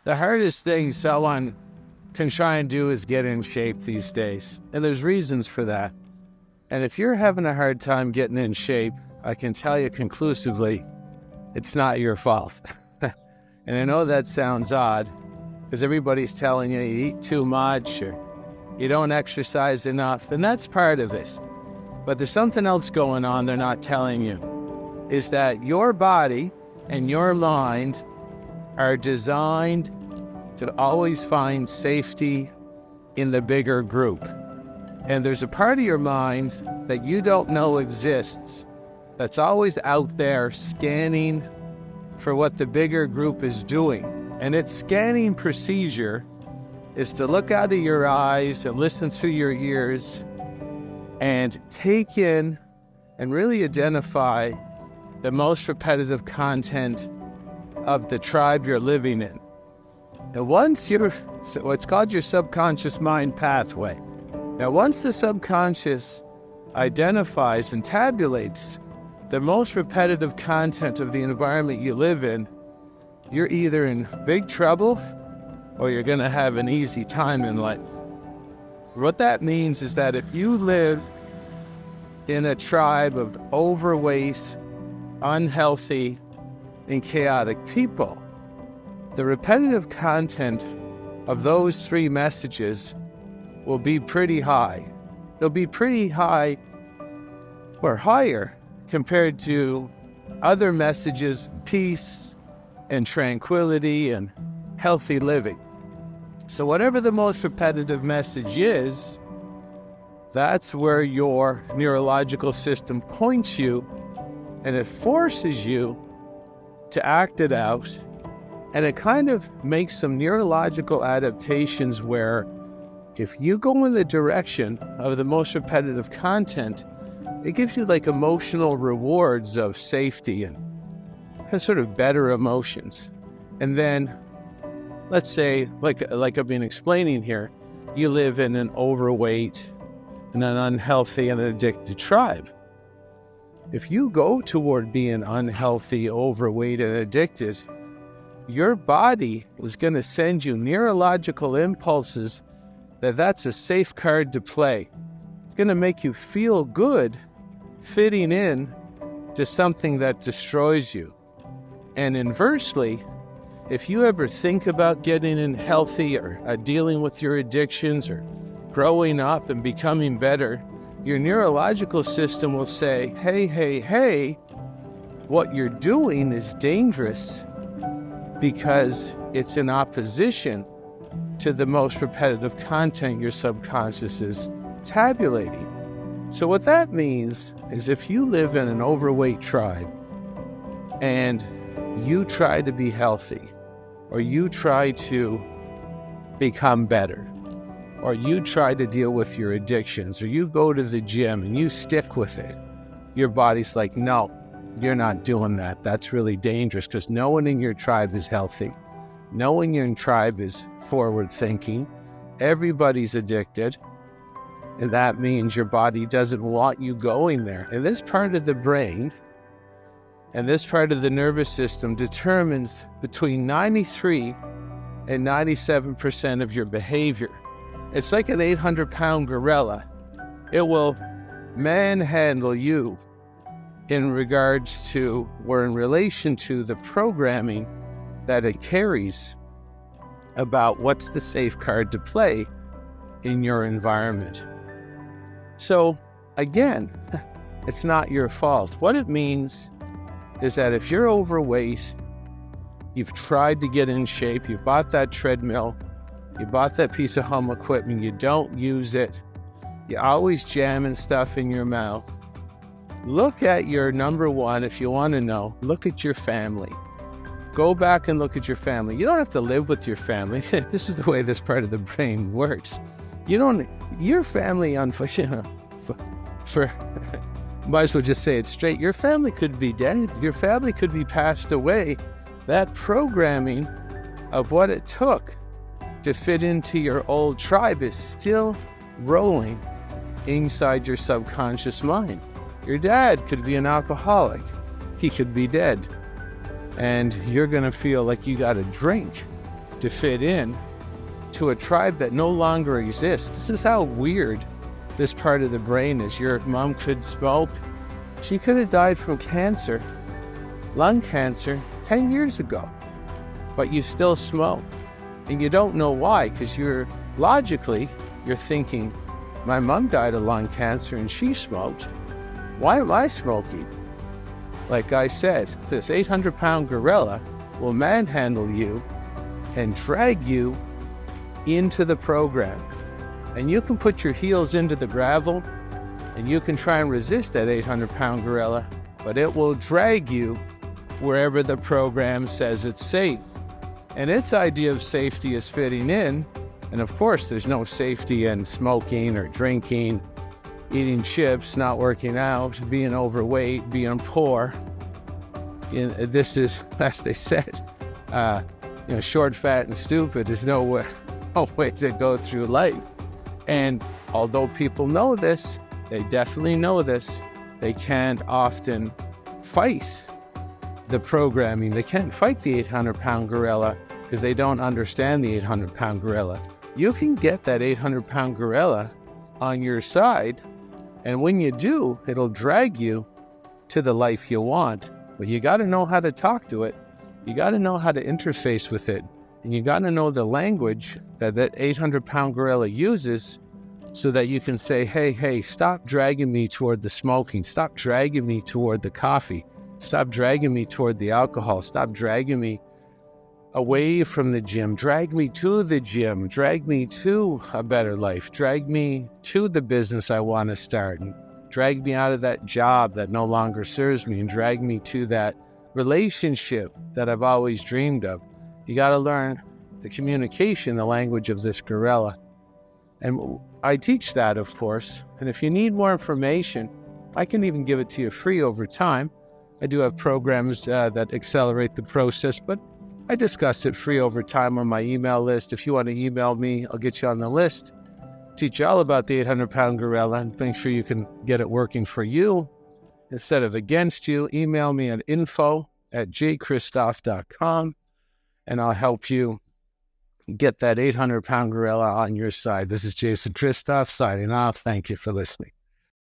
The hardest thing someone can try and do is get in shape these days. And there's reasons for that. And if you're having a hard time getting in shape, I can tell you conclusively, it's not your fault. And I know that sounds odd because everybody's telling you eat too much or you don't exercise enough, and that's part of it. But there's something else going on they're not telling you, is that your body and your mind are designed to always find safety in the bigger group. And there's a part of your mind that you don't know exists that's always out there scanning for what the bigger group is doing. And its scanning procedure is to look out of your eyes and listen through your ears and take in and really identify the most repetitive content of the tribe you're living in. And once it's called your subconscious mind pathway. Now, once the subconscious identifies and tabulates the most repetitive content of the environment you live in, you're either in big trouble or you're going to have an easy time in life. What that means is that if you live in a tribe of overweight, unhealthy, and chaotic people, the repetitive content of those three messages will be pretty high. They'll be pretty high or higher compared to other messages, peace and tranquility and healthy living. So whatever the most repetitive message is, that's where your neurological system points you, and it forces you to act it out. And it kind of makes some neurological adaptations where if you go in the direction of the most repetitive content, it gives you like emotional rewards of safety and sort of better emotions. And then, let's say, like I've been explaining here, you live in an overweight and an unhealthy and addicted tribe. If you go toward being unhealthy, overweight, and addicted, your body is going to send you neurological impulses that's a safe card to play. It's going to make you feel good fitting in to something that destroys you. And inversely, if you ever think about getting in healthy or dealing with your addictions or growing up and becoming better, your neurological system will say, hey, what you're doing is dangerous because it's in opposition to the most repetitive content your subconscious is tabulating. So what that means is if you live in an overweight tribe and you try to be healthy, or you try to become better, or you try to deal with your addictions, or you go to the gym and you stick with it, your body's like, no, you're not doing that. That's really dangerous because no one in your tribe is healthy. No one in your tribe is forward thinking. Everybody's addicted. And that means your body doesn't want you going there. And this part of the brain and this part of the nervous system determines between 93 and 97% of your behavior. It's like an 800-pound gorilla. It will manhandle you in regards to, or in relation to, the programming that it carries about what's the safe card to play in your environment. So again, it's not your fault. What it means is that if you're overweight, you've tried to get in shape, you bought that treadmill, you bought that piece of home equipment, you don't use it, you're always jamming stuff in your mouth, look at your number one, if you want to know, look at your family. Go back and look at your family. You don't have to live with your family. This is the way this part of the brain works. Your family, might as well just say it straight. Your family could be dead. Your family could be passed away. That programming of what it took to fit into your old tribe is still rolling inside your subconscious mind. Your dad could be an alcoholic. He could be dead. And you're going to feel like you got to drink to fit in to a tribe that no longer exists. This is how weird this part of the brain is. Your mom could smoke. She could have died from cancer, lung cancer, 10 years ago, but you still smoke. And you don't know why, because you're thinking, my mom died of lung cancer and she smoked. Why am I smoking? Like I said, this 800-pound gorilla will manhandle you and drag you into the program. And you can put your heels into the gravel and you can try and resist that 800-pound gorilla, but it will drag you wherever the program says it's safe. And its idea of safety is fitting in. And of course, there's no safety in smoking or drinking, eating chips, not working out, being overweight, being poor. This is, as they said, short, fat, and stupid. There's no way to go through life. And although people know this, they definitely know this, they can't often fight the programming. They can't fight the 800-pound gorilla because they don't understand the 800-pound gorilla. You can get that 800-pound gorilla on your side, and when you do, it'll drag you to the life you want. But you got to know how to talk to it. You got to know how to interface with it. And you got to know the language that 800-pound gorilla uses so that you can say, hey, stop dragging me toward the smoking. Stop dragging me toward the coffee. Stop dragging me toward the alcohol. Stop dragging me away from the gym. Drag me to the gym. Drag me to a better life. Drag me to the business I want to start. And drag me out of that job that no longer serves me. And drag me to that relationship that I've always dreamed of. You got to learn the communication, the language of this gorilla. And I teach that, of course. And if you need more information, I can even give it to you free over time. I do have programs that accelerate the process, but I discuss it free over time on my email list. If you want to email me, I'll get you on the list. Teach you all about the 800-pound gorilla and make sure you can get it working for you instead of against you. Email me at info@jchristoff.com. and I'll help you get that 800-pound gorilla on your side. This is Jason Christoff signing off. Thank you for listening.